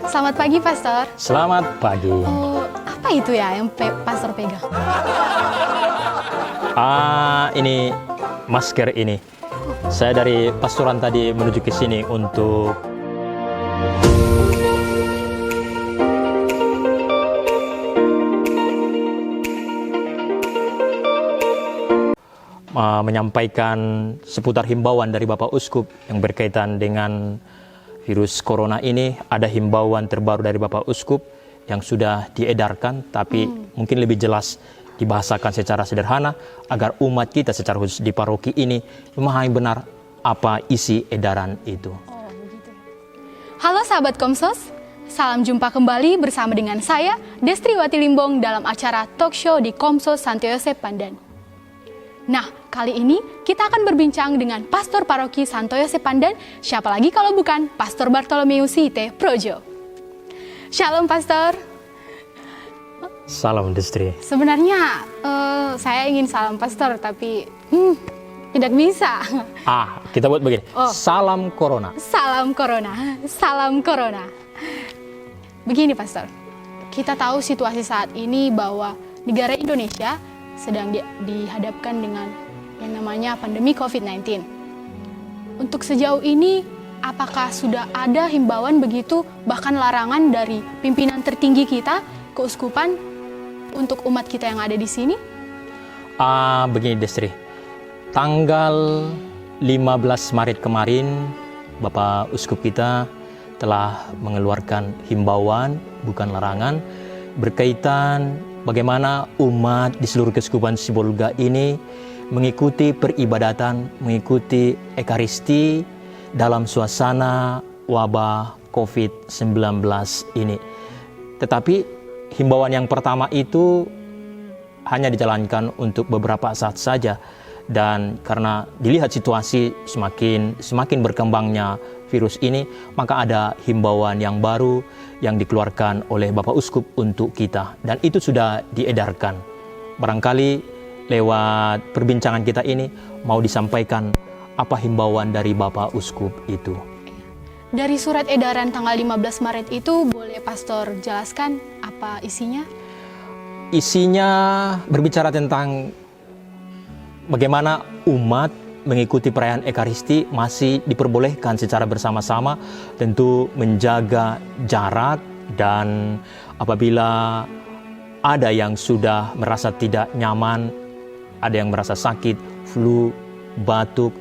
Selamat pagi, Pastor. Selamat pagi. Oh, apa itu ya yang Pastor pegang? Ini masker ini. Saya dari pastoran tadi menuju ke sini untuk menyampaikan seputar himbauan dari Bapak Uskup yang berkaitan dengan virus corona ini. Ada himbauan terbaru dari Bapak Uskup yang sudah diedarkan, tapi mungkin lebih jelas dibahasakan secara sederhana agar umat kita secara khusus di paroki ini memahami benar apa isi edaran itu. Oh, begitu. Halo sahabat Komsos, salam jumpa kembali bersama dengan saya, Destriwati Limbong dalam acara talk show di Komsos Santo Yosep Pandan. Nah, kali ini kita akan berbincang dengan Pastor Paroki Santo Yosep Pandan, siapa lagi kalau bukan Pastor Bartolomeus Hite Projo. Shalom Pastor. Salam Destri. Sebenarnya saya ingin salam Pastor, tapi tidak bisa. Kita buat begini. Salam Corona. Salam Corona, salam Corona. Begini Pastor, kita tahu situasi saat ini bahwa negara Indonesia sedang dihadapkan dengan yang namanya pandemi COVID-19. Untuk sejauh ini, apakah sudah ada himbauan begitu, bahkan larangan dari pimpinan tertinggi kita, keuskupan, untuk umat kita yang ada di sini? Begini Destri, tanggal 15 Maret kemarin, Bapak Uskup kita telah mengeluarkan himbauan, bukan larangan, berkaitan bagaimana umat di seluruh Keuskupan Sibolga ini mengikuti peribadatan, mengikuti Ekaristi dalam suasana wabah COVID-19 ini. Tetapi himbauan yang pertama itu hanya dijalankan untuk beberapa saat saja, dan karena dilihat situasi semakin berkembangnya virus ini, maka ada himbauan yang baru yang dikeluarkan oleh Bapak Uskup untuk kita, dan itu sudah diedarkan. Barangkali lewat perbincangan kita ini mau disampaikan apa himbauan dari Bapak Uskup itu. Dari surat edaran tanggal 15 Maret itu, boleh Pastor jelaskan apa isinya? Isinya berbicara tentang bagaimana umat mengikuti perayaan Ekaristi masih diperbolehkan secara bersama-sama, tentu menjaga jarak, dan apabila ada yang sudah merasa tidak nyaman, ada yang merasa sakit, flu, batuk,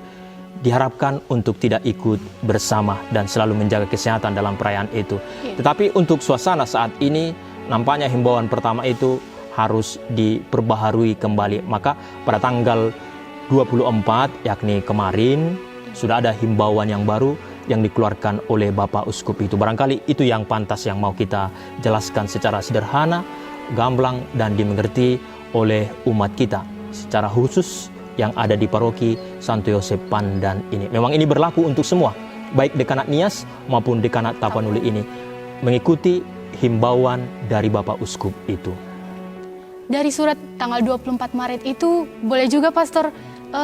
diharapkan untuk tidak ikut bersama dan selalu menjaga kesehatan dalam perayaan itu. Tetapi untuk suasana saat ini, nampaknya himbauan pertama itu harus diperbaharui kembali. Maka pada tanggal 24, yakni kemarin, sudah ada himbauan yang baru yang dikeluarkan oleh Bapak Uskup itu. Barangkali itu yang pantas yang mau kita jelaskan secara sederhana, gamblang, dan dimengerti oleh umat kita, secara khusus yang ada di paroki Santo Yosep Pandan ini. Memang ini berlaku untuk semua, baik dekanat Nias maupun dekanat Tapanuli ini, mengikuti himbauan dari Bapak Uskup itu. Dari surat tanggal 24 Maret itu, boleh juga Pastor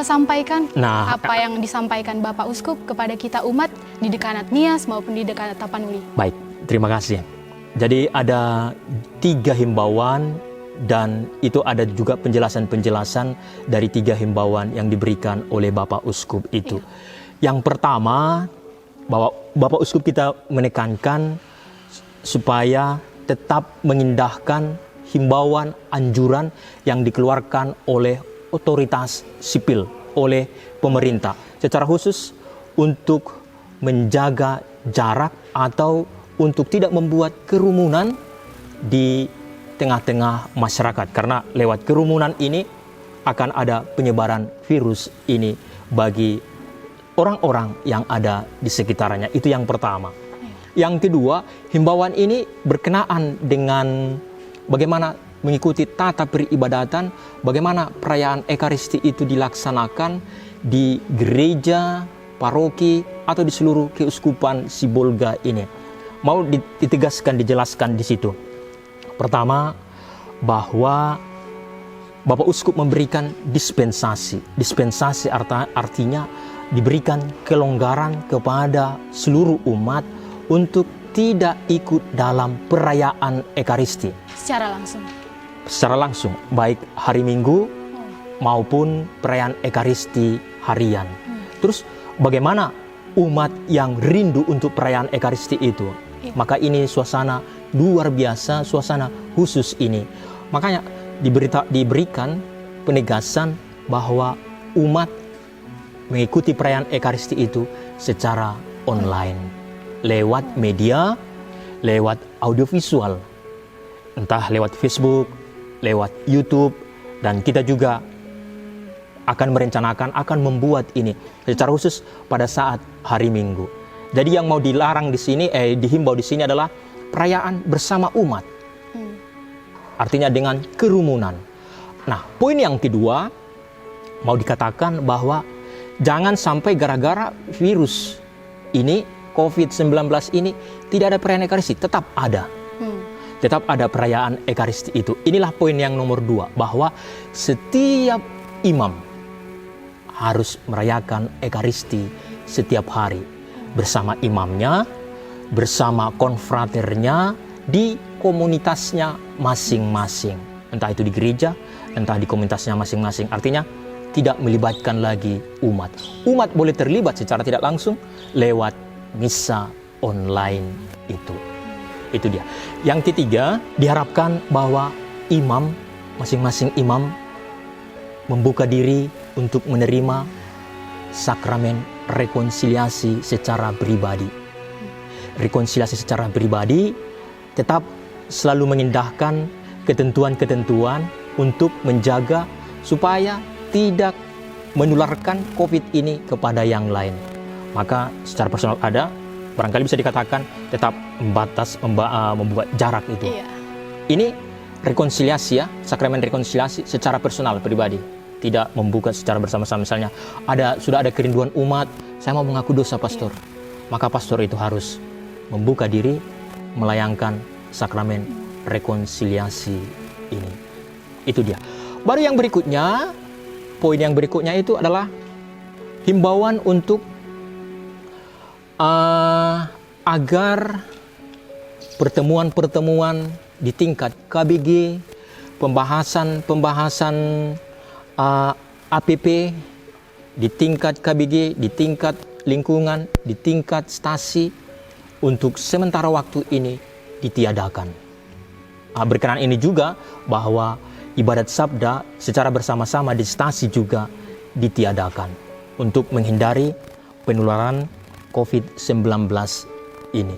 sampaikan apa yang disampaikan Bapak Uskup kepada kita umat di dekanat Nias maupun di dekanat Tapanuli. Baik, terima kasih. Jadi ada 3 himbauan, dan itu ada juga penjelasan-penjelasan dari 3 himbauan yang diberikan oleh Bapak Uskup itu. Yang pertama, bahwa Bapak Uskup kita menekankan supaya tetap mengindahkan himbauan, anjuran yang dikeluarkan oleh otoritas sipil, oleh pemerintah, secara khusus untuk menjaga jarak atau untuk tidak membuat kerumunan di tengah-tengah masyarakat, karena lewat kerumunan ini akan ada penyebaran virus ini bagi orang-orang yang ada di sekitarnya. Itu yang pertama. Yang kedua, himbauan ini berkenaan dengan bagaimana mengikuti tata peribadatan, bagaimana perayaan Ekaristi itu dilaksanakan di gereja, paroki, atau di seluruh Keuskupan Sibolga ini. Mau ditegaskan, dijelaskan di situ. Pertama, bahwa Bapak Uskup memberikan dispensasi. Dispensasi artinya diberikan kelonggaran kepada seluruh umat untuk tidak ikut dalam perayaan Ekaristi Secara langsung. secara langsung, baik hari Minggu maupun perayaan Ekaristi harian. Terus bagaimana umat yang rindu untuk perayaan Ekaristi itu? Iya. Maka ini suasana luar biasa, suasana khusus ini. Makanya diberikan penegasan bahwa umat mengikuti perayaan Ekaristi itu secara online, lewat media, lewat audiovisual, entah lewat Facebook, lewat YouTube, dan kita juga akan merencanakan, akan membuat ini secara khusus pada saat hari Minggu. Jadi yang mau dilarang di sini, dihimbau di sini adalah perayaan bersama umat. Artinya dengan kerumunan. Nah, poin yang kedua, mau dikatakan bahwa jangan sampai gara-gara virus ini, COVID-19 ini, tidak ada perayaan Ekaristi. Tetap ada. Tetap ada perayaan Ekaristi itu. Inilah poin yang nomor 2, bahwa setiap imam harus merayakan Ekaristi setiap hari bersama imamnya, bersama konfraternya, di komunitasnya masing-masing. Entah itu di gereja, entah di komunitasnya masing-masing. Artinya tidak melibatkan lagi umat. Umat boleh terlibat secara tidak langsung lewat misa online itu. Itu dia. Yang ketiga, diharapkan bahwa imam, masing-masing imam membuka diri untuk menerima sakramen rekonsiliasi secara pribadi. Rekonsiliasi secara pribadi tetap selalu mengindahkan ketentuan-ketentuan untuk menjaga supaya tidak menularkan COVID ini kepada yang lain. Maka secara personal ada, barangkali bisa dikatakan tetap membuat jarak itu. Iya. Ini rekonsiliasi ya, sakramen rekonsiliasi secara personal pribadi. Tidak membuka secara bersama-sama. Misalnya sudah ada kerinduan umat, saya mau mengaku dosa pastor. Maka pastor itu harus membuka diri melayangkan sakramen rekonsiliasi ini. Itu dia. Baru yang berikutnya, poin yang berikutnya itu adalah himbauan untuk agar pertemuan-pertemuan di tingkat KBG, pembahasan APP di tingkat KBG, di tingkat lingkungan, di tingkat stasi untuk sementara waktu ini ditiadakan. Berkenaan ini juga bahwa ibadat sabda secara bersama-sama di stasi juga ditiadakan untuk menghindari penularan COVID-19 ini.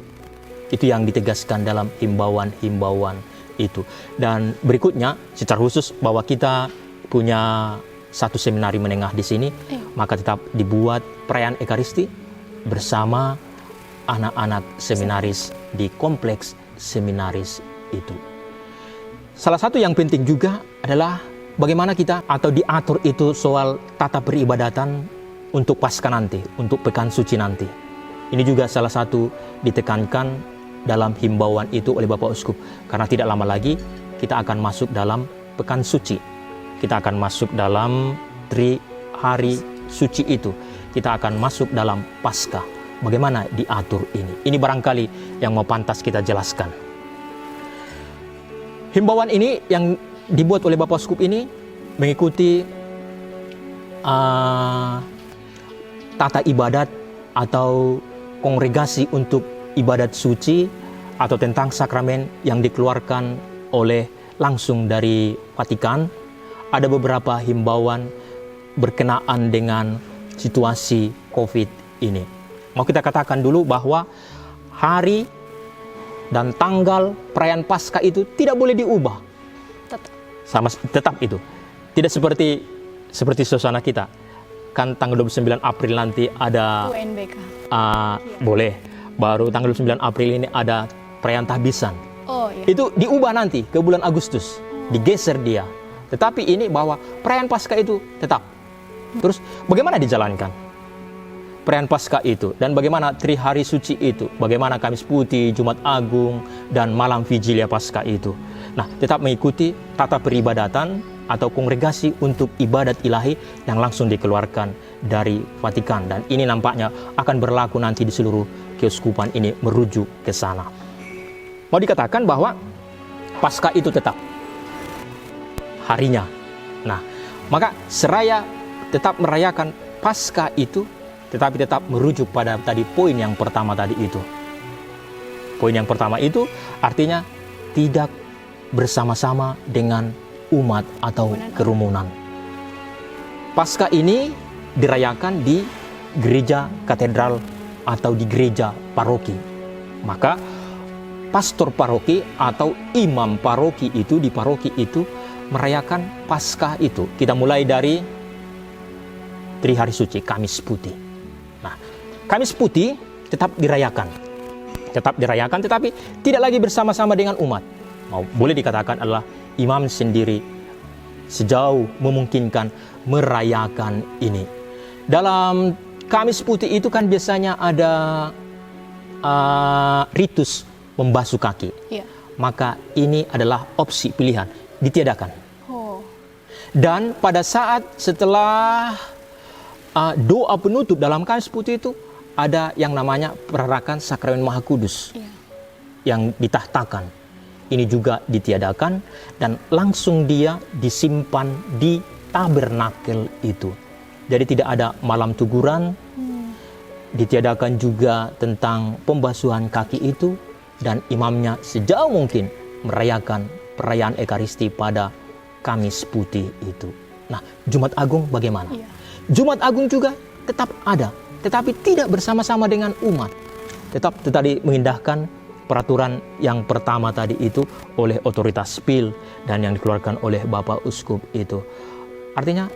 Itu yang ditegaskan dalam himbauan-himbauan itu. Dan berikutnya secara khusus bahwa kita punya satu seminari menengah di sini, maka tetap dibuat perayaan Ekaristi bersama anak-anak seminaris di kompleks seminaris itu. Salah satu yang penting juga adalah bagaimana kita atau diatur itu soal tata peribadatan untuk Paskah nanti, untuk Pekan Suci nanti. Ini juga salah satu ditekankan dalam himbauan itu oleh Bapak Uskup, karena tidak lama lagi kita akan masuk dalam Pekan Suci. Kita akan masuk dalam hari suci itu. Kita akan masuk dalam Paskah. Bagaimana diatur ini? Ini barangkali yang mau pantas kita jelaskan. Himbauan ini yang dibuat oleh Bapak Uskup ini mengikuti tata ibadat atau kongregasi untuk ibadat suci atau tentang sakramen yang dikeluarkan oleh langsung dari Vatikan. Ada beberapa himbauan berkenaan dengan situasi COVID ini. Mau kita katakan dulu bahwa hari dan tanggal perayaan Paskah itu tidak boleh diubah. Tetap itu. Tidak seperti suasana kita. Kan tanggal 29 April nanti ada UNBK. Boleh. Baru tanggal 29 April ini ada perayaan tahbisan. Oh iya. Itu diubah nanti ke bulan Agustus. Digeser dia. Tetapi ini bahwa perayaan Paskah itu tetap. Terus bagaimana dijalankan perayaan Paskah itu? Dan bagaimana Trihari Suci itu? Bagaimana Kamis Putih, Jumat Agung, dan malam Vigilia Paskah itu? Nah, tetap mengikuti tata peribadatan atau kongregasi untuk ibadat ilahi yang langsung dikeluarkan dari Vatikan. Dan ini nampaknya akan berlaku nanti di seluruh keuskupan ini merujuk ke sana. Mau dikatakan bahwa Paskah itu tetap harinya. Nah, maka seraya tetap merayakan Paskah itu, tetapi tetap merujuk pada tadi poin yang pertama tadi itu. Poin yang pertama itu artinya tidak bersama-sama dengan umat atau kerumunan. Paskah ini dirayakan di gereja katedral atau di gereja paroki. Maka pastor paroki atau imam paroki itu di paroki itu merayakan Paskah itu. Kita mulai dari Trihari Suci, Kamis Putih. Nah, Kamis Putih tetap dirayakan. Tetap dirayakan tetapi tidak lagi bersama-sama dengan umat. Boleh dikatakan adalah imam sendiri sejauh memungkinkan merayakan ini. Dalam Kamis Putih itu kan biasanya ada ritus membasuh kaki. Iya. Maka ini adalah opsi pilihan, ditiadakan. Oh. Dan pada saat setelah doa penutup dalam Kamis Putih itu ada yang namanya perarakan sakramen Maha Kudus, Iya. yang ditahtakan. Ini juga ditiadakan dan langsung dia disimpan di tabernakel itu. Jadi tidak ada malam tuguran. Ditiadakan juga tentang pembasuhan kaki itu, dan imamnya sejauh mungkin merayakan perayaan Ekaristi pada Kamis Putih itu. Nah, Jumat Agung bagaimana? Iya. Jumat Agung juga tetap ada, tetapi tidak bersama-sama dengan umat. Tetap tadi mengindahkan peraturan yang pertama tadi itu oleh otoritas SPIL dan yang dikeluarkan oleh Bapak Uskup itu. Artinya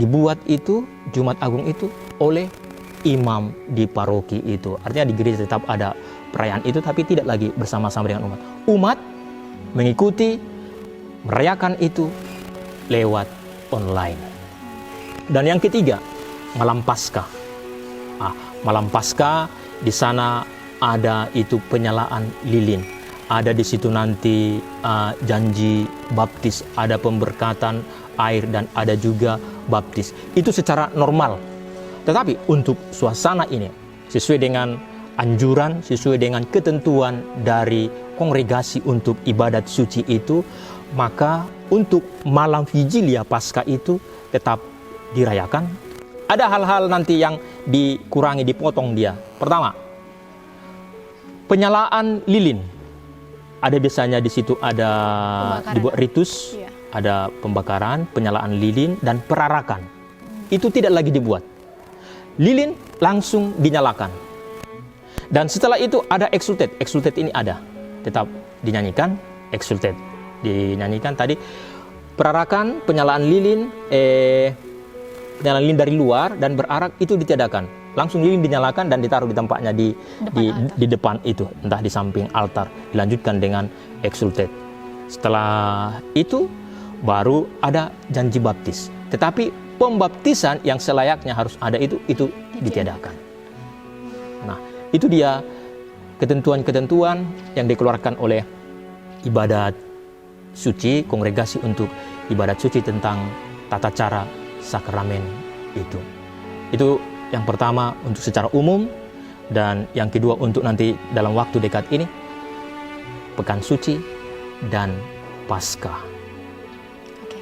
dibuat itu Jumat Agung itu oleh imam di paroki itu. Artinya di gereja tetap ada perayaan itu tapi tidak lagi bersama-sama dengan umat. Umat mengikuti merayakan itu lewat online. Dan yang ketiga, malam Paskah. Malam Paskah di sana ada itu penyalaan lilin. Ada di situ nanti janji baptis, ada pemberkatan air dan ada juga baptis. Itu secara normal. Tetapi untuk suasana ini sesuai dengan anjuran, sesuai dengan ketentuan dari kongregasi untuk ibadat suci itu, maka untuk malam Vigilia Paskah itu tetap dirayakan. Ada hal-hal nanti yang dikurangi, dipotong dia. Pertama, penyalaan lilin. Ada biasanya di situ ada dibuat ritus, Iya. ada pembakaran, penyalaan lilin dan perarakan. Itu tidak lagi dibuat. Lilin langsung dinyalakan. Dan setelah itu ada exultet. Exultet ini ada. Tetap dinyanyikan, exultet. Dinyanyikan tadi perarakan, penyalaan lilin dari luar dan berarak itu ditiadakan. Langsung lilin dinyalakan dan ditaruh di tempatnya di depan itu, entah di samping altar. Dilanjutkan dengan exultet. Setelah itu baru ada janji baptis. Tetapi pembaptisan yang selayaknya harus ada itu ditiadakan. Nah, itu dia ketentuan-ketentuan yang dikeluarkan oleh ibadat suci, kongregasi untuk ibadat suci tentang tata cara sakramen itu. Itu yang pertama untuk secara umum, dan yang kedua untuk nanti dalam waktu dekat ini, Pekan Suci dan Paskah. Oke.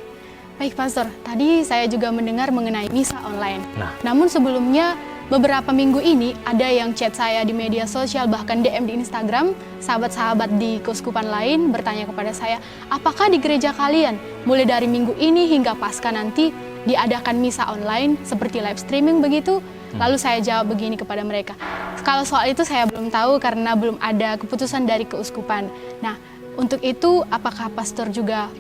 Baik Pastor, tadi saya juga mendengar mengenai misa online. Nah. Namun sebelumnya beberapa minggu ini ada yang chat saya di media sosial, bahkan DM di Instagram, sahabat-sahabat di keuskupan lain bertanya kepada saya, apakah di gereja kalian mulai dari minggu ini hingga Paskah nanti diadakan misa online seperti live streaming begitu? Lalu saya jawab begini kepada mereka, kalau soal itu saya belum tahu karena belum ada keputusan dari keuskupan. Nah, untuk itu apakah pastor juga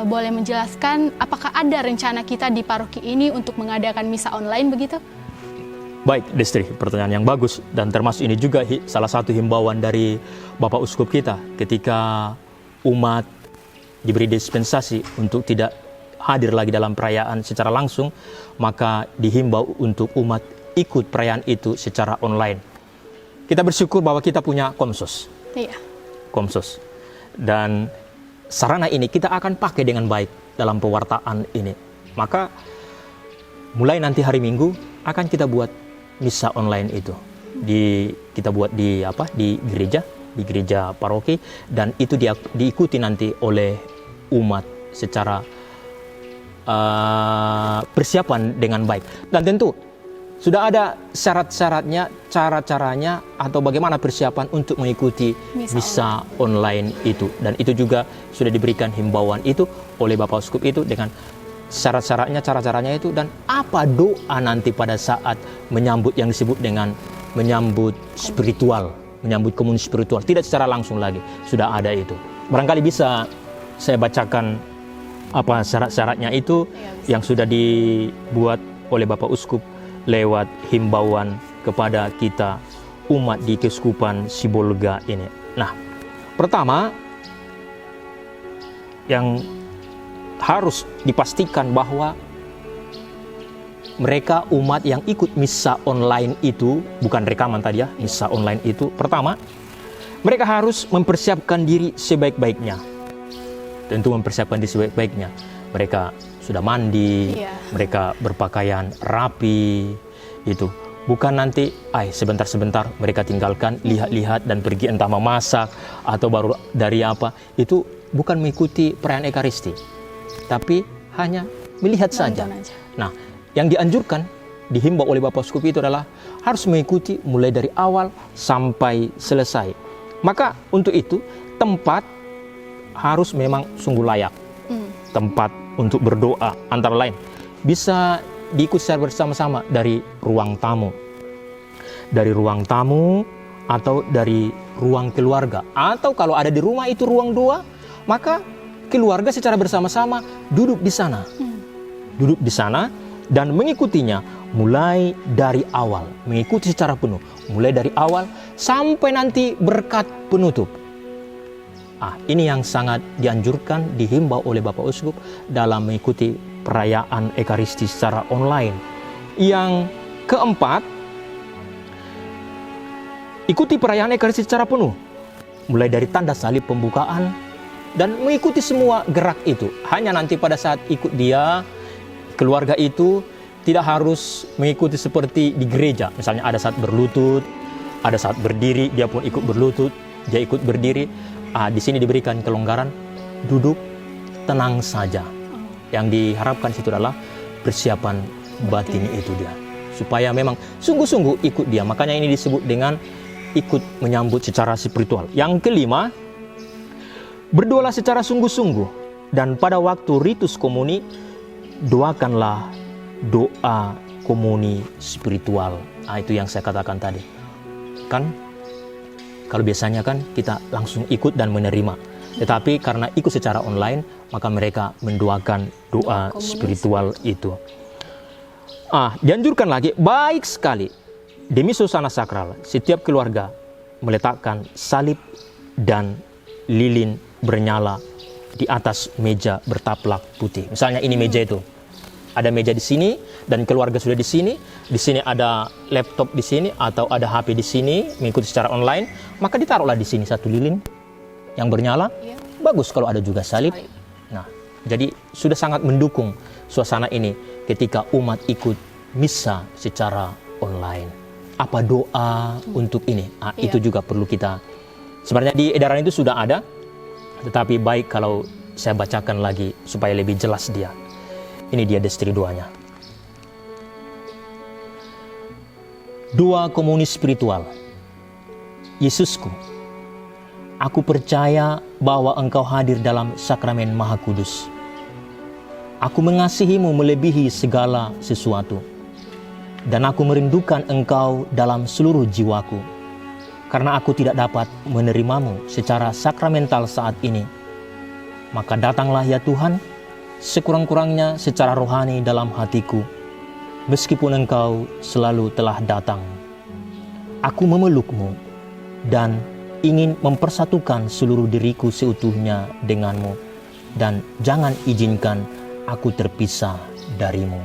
boleh menjelaskan apakah ada rencana kita di paroki ini untuk mengadakan misa online begitu? Baik, Destri, pertanyaan yang bagus, dan termasuk ini juga salah satu himbauan dari Bapak Uskup kita ketika umat diberi dispensasi untuk tidak hadir lagi dalam perayaan secara langsung, maka dihimbau untuk umat ikut perayaan itu secara online. Kita bersyukur bahwa kita punya Komsos. Iya. Komsos. Dan sarana ini kita akan pakai dengan baik dalam pewartaan ini. Maka mulai nanti hari Minggu akan kita buat misa online itu. kita buat di gereja paroki, dan itu diikuti nanti oleh umat secara persiapan dengan baik. Dan tentu sudah ada syarat-syaratnya, cara-caranya, atau bagaimana persiapan untuk mengikuti misa online itu. Dan itu juga sudah diberikan himbauan itu oleh Bapak Uskup itu dengan syarat-syaratnya, cara-caranya itu, dan apa doa nanti pada saat menyambut yang disebut dengan menyambut spiritual, menyambut komuni spiritual. Tidak secara langsung lagi, sudah ada itu. Barangkali bisa saya bacakan apa syarat-syaratnya itu yang sudah dibuat oleh Bapak Uskup lewat himbauan kepada kita umat di Keuskupan Sibolga ini. Nah, pertama yang harus dipastikan bahwa mereka umat yang ikut misa online itu, bukan rekaman tadi ya, misa online itu, pertama mereka harus mempersiapkan diri sebaik-baiknya. Tentu mempersiapkan diri sebaik-baiknya. Mereka sudah mandi, mereka berpakaian rapi, itu. Bukan nanti, sebentar-sebentar mereka tinggalkan, lihat-lihat dan pergi entah memasak atau baru dari apa. Itu bukan mengikuti perayaan Ekaristi, tapi hanya melihat saja. Nah, yang dianjurkan, dihimbau oleh Bapak Uskup itu adalah harus mengikuti mulai dari awal sampai selesai. Maka untuk itu, tempat harus memang sungguh layak. Tempat untuk berdoa antara lain bisa diikuti secara bersama-sama dari ruang tamu, atau dari ruang keluarga, atau kalau ada di rumah itu ruang doa, maka keluarga secara bersama-sama duduk di sana dan mengikutinya mulai dari awal, mengikuti secara penuh mulai dari awal sampai nanti berkat penutup. Ini yang sangat dianjurkan, dihimbau oleh Bapak Uskup dalam mengikuti perayaan Ekaristi secara online. Yang keempat, ikuti perayaan Ekaristi secara penuh, mulai dari tanda salib pembukaan dan mengikuti semua gerak itu. Hanya nanti pada saat ikut dia, keluarga itu tidak harus mengikuti seperti di gereja. Misalnya ada saat berlutut, ada saat berdiri, dia pun ikut berlutut, dia ikut berdiri. Di sini diberikan kelonggaran, duduk tenang saja. Yang diharapkan situ adalah persiapan batin itu dia, supaya memang sungguh-sungguh ikut dia. Makanya ini disebut dengan ikut menyambut secara spiritual. Yang kelima, berdoalah secara sungguh-sungguh, dan pada waktu ritus komuni doakanlah doa komuni spiritual. Itu yang saya katakan tadi. Kan kalau biasanya kan kita langsung ikut dan menerima. Tetapi karena ikut secara online, maka mereka mendoakan doa spiritual itu. Dianjurkan lagi, baik sekali, demi suasana sakral, setiap keluarga meletakkan salib dan lilin bernyala di atas meja bertaplak putih. Misalnya ini meja itu. Ada meja di sini dan keluarga sudah di sini ada laptop di sini atau ada HP di sini mengikuti secara online, maka ditaruhlah di sini satu lilin yang bernyala. Bagus kalau ada juga salib. Nah, jadi sudah sangat mendukung suasana ini ketika umat ikut misa secara online. Apa doa untuk ini? Itu juga perlu kita. Sebenarnya di edaran itu sudah ada, tetapi baik kalau saya bacakan lagi supaya lebih jelas dia. Ini dia destri doanya. Doa komuni spiritual. Yesusku, aku percaya bahwa Engkau hadir dalam sakramen Maha Kudus. Aku mengasihimu melebihi segala sesuatu, dan aku merindukan Engkau dalam seluruh jiwaku, karena aku tidak dapat menerimamu secara sakramental saat ini. Maka datanglah ya Tuhan, sekurang-kurangnya secara rohani dalam hatiku, meskipun Engkau selalu telah datang. Aku memelukmu dan ingin mempersatukan seluruh diriku seutuhnya denganmu, dan jangan izinkan aku terpisah darimu.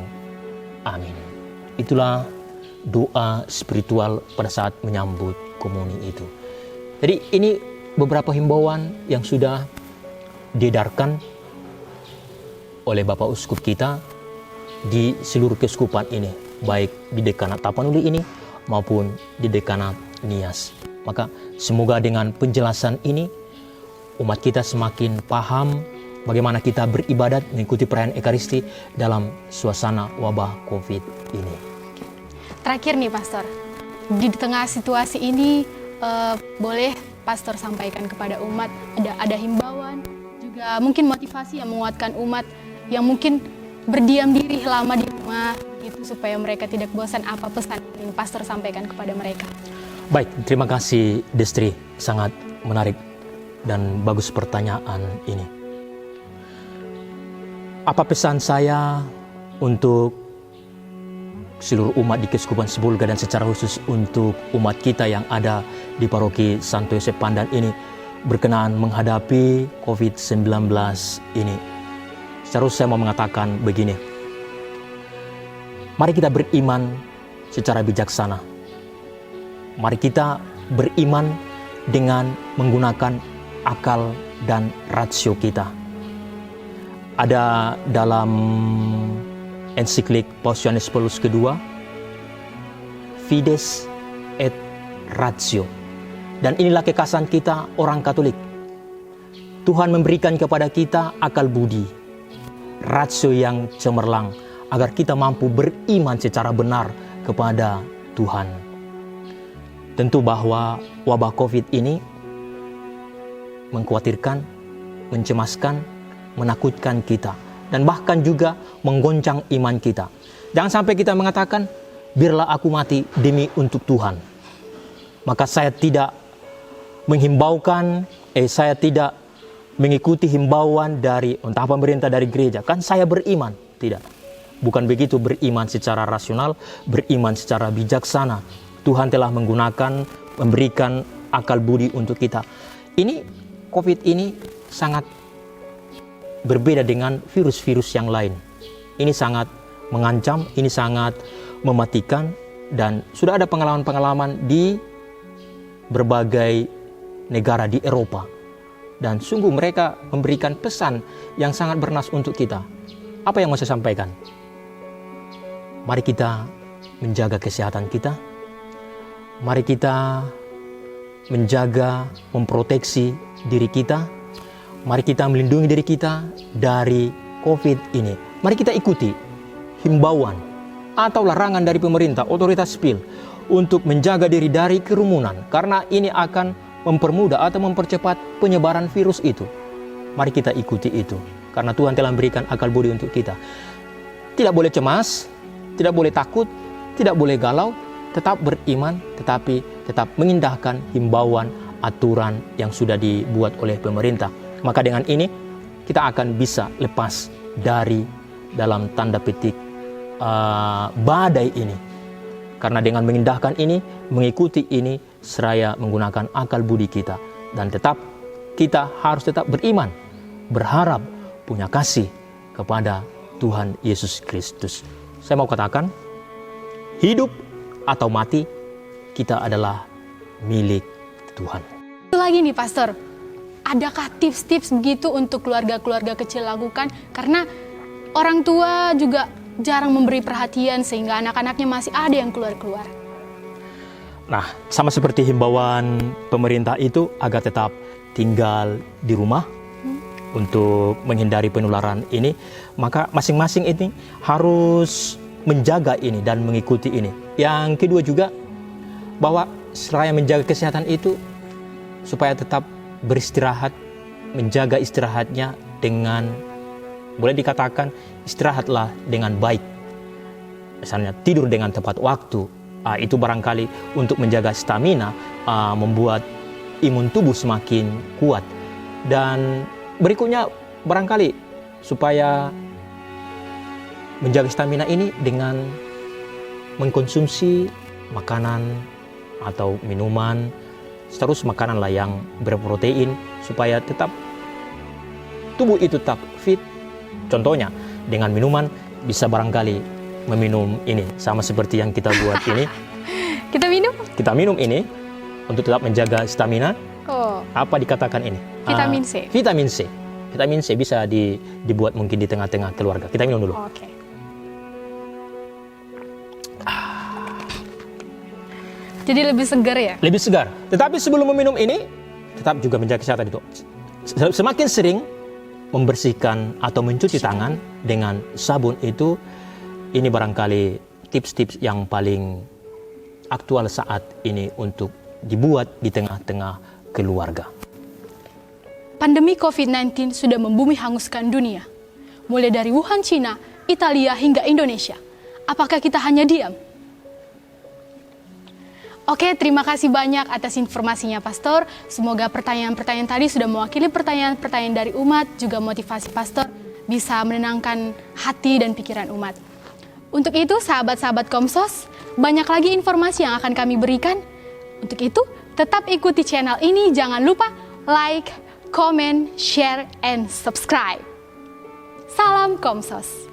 Amin. Itulah doa spiritual pada saat menyambut komuni itu. Jadi ini beberapa himbauan yang sudah diedarkan oleh Bapak Uskup kita di seluruh keuskupan ini, baik di Dekanat Tapanuli ini maupun di dekanat Nias. Maka semoga dengan penjelasan ini umat kita semakin paham bagaimana kita beribadat mengikuti perayaan Ekaristi dalam suasana wabah COVID ini. Terakhir nih Pastor, di tengah situasi ini boleh Pastor sampaikan kepada umat ada himbauan, juga mungkin motivasi yang menguatkan umat yang mungkin berdiam diri lama di rumah gitu, supaya mereka tidak bosan. Apa pesan yang Pastor sampaikan kepada mereka? Baik, terima kasih Destri, sangat menarik dan bagus pertanyaan ini. Apa pesan saya untuk seluruh umat di Keuskupan Sibolga dan secara khusus untuk umat kita yang ada di Paroki Santo Yosef Pandan ini berkenaan menghadapi COVID-19 ini? Secara saya mau mengatakan begini, mari kita beriman secara bijaksana. Mari kita beriman dengan menggunakan akal dan rasio kita. Ada dalam ensiklik Paus Yohanes Paulus II, Fides et Ratio. Dan inilah kekhasan kita orang Katolik. Tuhan memberikan kepada kita akal budi, rasio yang cemerlang, agar kita mampu beriman secara benar kepada Tuhan. Tentu bahwa wabah COVID ini mengkhawatirkan, mencemaskan, menakutkan kita, dan bahkan juga menggoncang iman kita. Jangan sampai kita mengatakan, biarlah aku mati demi untuk Tuhan. Maka saya tidak menghimbaukan, saya tidak mengikuti himbauan dari entah pemerintah, dari gereja. Kan saya beriman. Tidak. Bukan begitu beriman secara rasional, beriman secara bijaksana. Tuhan telah memberikan akal budi untuk kita. Ini, COVID ini sangat berbeda dengan virus-virus yang lain. Ini sangat mengancam, ini sangat mematikan, dan sudah ada pengalaman-pengalaman di berbagai negara di Eropa. Dan sungguh mereka memberikan pesan yang sangat bernas untuk kita. Apa yang mau saya sampaikan? Mari kita menjaga kesehatan kita. Mari kita menjaga, memproteksi diri kita. Mari kita melindungi diri kita dari COVID ini. Mari kita ikuti himbauan atau larangan dari pemerintah, otoritas sipil untuk menjaga diri dari kerumunan. Karena ini akan mempermudah atau mempercepat penyebaran virus itu. Mari kita ikuti itu, karena Tuhan telah memberikan akal budi untuk kita. Tidak boleh cemas, tidak boleh takut, tidak boleh galau, tetap beriman, tetapi tetap mengindahkan himbauan, aturan yang sudah dibuat oleh pemerintah. Maka dengan ini, kita akan bisa lepas dari dalam tanda petik badai ini. Karena dengan mengindahkan ini, mengikuti ini, seraya menggunakan akal budi kita. Dan kita harus tetap beriman, berharap, punya kasih kepada Tuhan Yesus Kristus. Saya mau katakan, hidup atau mati, kita adalah milik Tuhan. Itu lagi nih Pastor, adakah tips-tips begitu untuk keluarga-keluarga kecil lakukan? Karena orang tua juga jarang memberi perhatian sehingga anak-anaknya masih ada yang keluar-keluar. Nah, sama seperti himbauan pemerintah itu agar tetap tinggal di rumah untuk menghindari penularan ini, maka masing-masing ini harus menjaga ini dan mengikuti ini. Yang kedua juga, bahwa seraya menjaga kesehatan itu supaya tetap beristirahat, menjaga istirahatnya dengan, boleh dikatakan, istirahatlah dengan baik. Misalnya tidur dengan tepat waktu, itu barangkali untuk menjaga stamina, membuat imun tubuh semakin kuat. Dan berikutnya barangkali supaya menjaga stamina ini dengan mengkonsumsi makanan atau minuman, terus makananlah yang berprotein supaya tetap tubuh itu tetap fit. Contohnya dengan minuman bisa barangkali meminum ini sama seperti yang kita buat ini. Kita minum ini untuk tetap menjaga stamina. Apa dikatakan ini? Vitamin C. Vitamin C bisa dibuat mungkin di tengah-tengah keluarga. Kita minum dulu. Jadi lebih segar ya? Lebih segar. Tetapi sebelum meminum ini, tetap juga menjaga kesehatan itu. Semakin sering membersihkan atau mencuci tangan dengan sabun itu, ini barangkali tips-tips yang paling aktual saat ini untuk dibuat di tengah-tengah keluarga. Pandemi COVID-19 sudah membumi hanguskan dunia. Mulai dari Wuhan, Cina, Italia hingga Indonesia. Apakah kita hanya diam? Oke, terima kasih banyak atas informasinya Pastor. Semoga pertanyaan-pertanyaan tadi sudah mewakili pertanyaan-pertanyaan dari umat, juga motivasi Pastor bisa menenangkan hati dan pikiran umat. Untuk itu, sahabat-sahabat Komsos, banyak lagi informasi yang akan kami berikan. Untuk itu, tetap ikuti channel ini, jangan lupa like, comment, share, and subscribe. Salam Komsos.